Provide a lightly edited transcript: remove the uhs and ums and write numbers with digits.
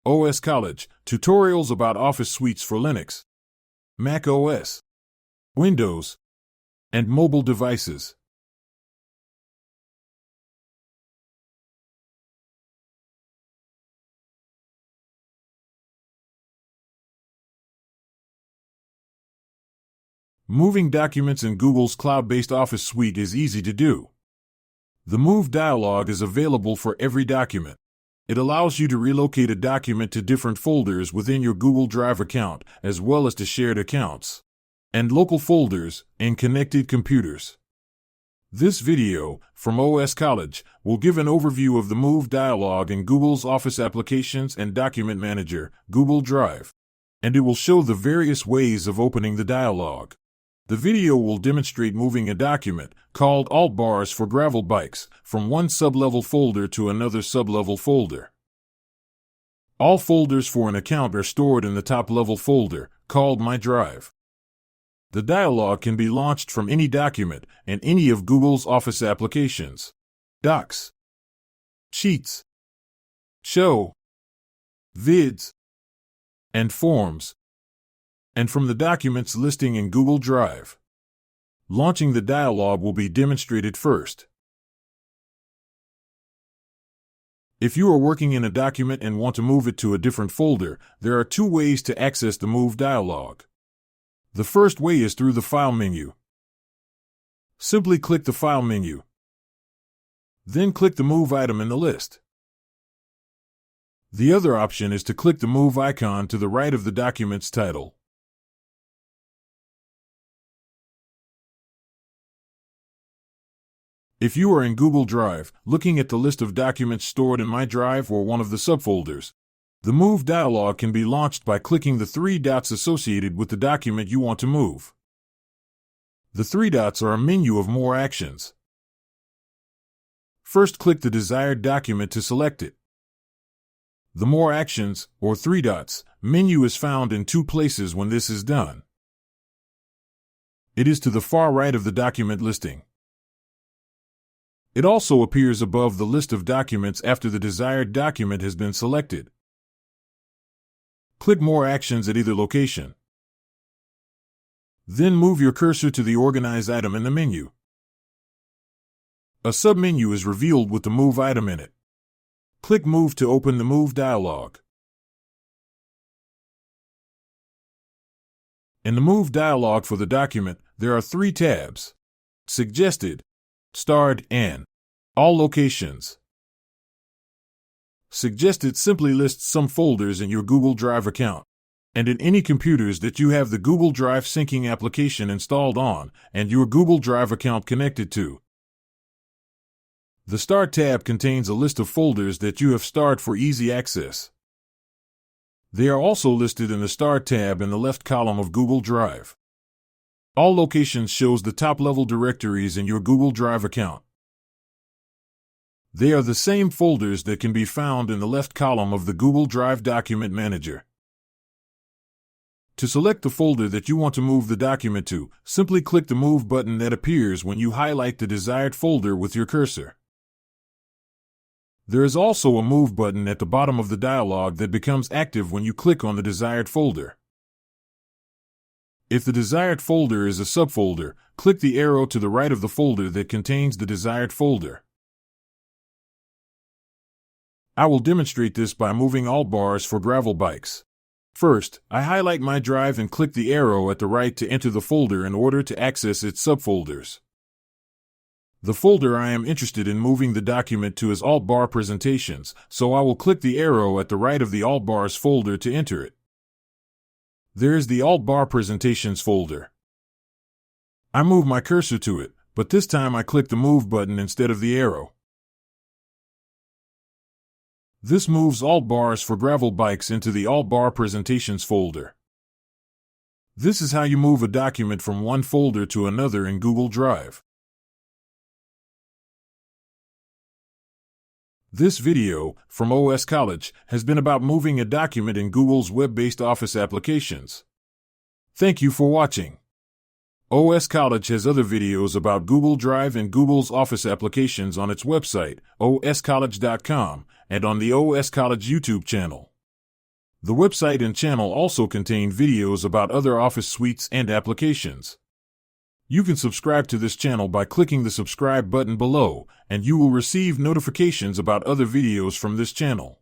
OS College, tutorials about Office suites for Linux, Mac OS, Windows, and mobile devices. Moving documents in Google's cloud-based Office suite is easy to do. The Move dialog is available for every document. It allows you to relocate a document to different folders within your Google Drive account, as well as to shared accounts and local folders in connected computers. This video, from OS College, will give an overview of the Move dialog in Google's Office Applications and Document Manager, Google Drive, and it will show the various ways of opening the dialog. The video will demonstrate moving a document, called alt bars for gravel bikes, from one sublevel folder to another sublevel folder. All folders for an account are stored in the top-level folder, called My Drive. The dialog can be launched from any document and any of Google's Office applications: Docs, Sheets, Show, Vids, and Forms, and from the documents listing in Google Drive. Launching the dialog will be demonstrated first. If you are working in a document and want to move it to a different folder, there are two ways to access the Move dialog. The first way is through the File menu. Simply click the File menu. Then click the Move item in the list. The other option is to click the Move icon to the right of the document's title. If you are in Google Drive, looking at the list of documents stored in My Drive or one of the subfolders, the Move dialog can be launched by clicking the three dots associated with the document you want to move. The three dots are a menu of more actions. First, click the desired document to select it. The More Actions, or three dots, menu is found in two places when this is done. It is to the far right of the document listing. It also appears above the list of documents after the desired document has been selected. Click More Actions at either location. Then move your cursor to the Organize item in the menu. A submenu is revealed with the Move item in it. Click Move to open the Move dialog. In the Move dialog for the document, there are three tabs: Suggested, Starred, and All Locations. Suggested simply lists some folders in your Google Drive account, and in any computers that you have the Google Drive syncing application installed on and your Google Drive account connected to. The Start tab contains a list of folders that you have starred for easy access. They are also listed in the Start tab in the left column of Google Drive. All Locations shows the top-level directories in your Google Drive account. They are the same folders that can be found in the left column of the Google Drive Document Manager. To select the folder that you want to move the document to, simply click the Move button that appears when you highlight the desired folder with your cursor. There is also a Move button at the bottom of the dialog that becomes active when you click on the desired folder. If the desired folder is a subfolder, click the arrow to the right of the folder that contains the desired folder. I will demonstrate this by moving alt bars for gravel bikes. First, I highlight My Drive and click the arrow at the right to enter the folder in order to access its subfolders. The folder I am interested in moving the document to is Alt Bar Presentations, so I will click the arrow at the right of the Alt Bars folder to enter it. There is the Alt Bar Presentations folder. I move my cursor to it, but this time I click the Move button instead of the arrow. This moves alt bars for gravel bikes into the Alt Bar Presentations folder. This is how you move a document from one folder to another in Google Drive. This video, from OS College, has been about moving a document in Google's web-based Office applications. Thank you for watching. OS College has other videos about Google Drive and Google's Office applications on its website, oscollege.com, and on the OS College YouTube channel. The website and channel also contain videos about other Office suites and applications. You can subscribe to this channel by clicking the subscribe button below, and you will receive notifications about other videos from this channel.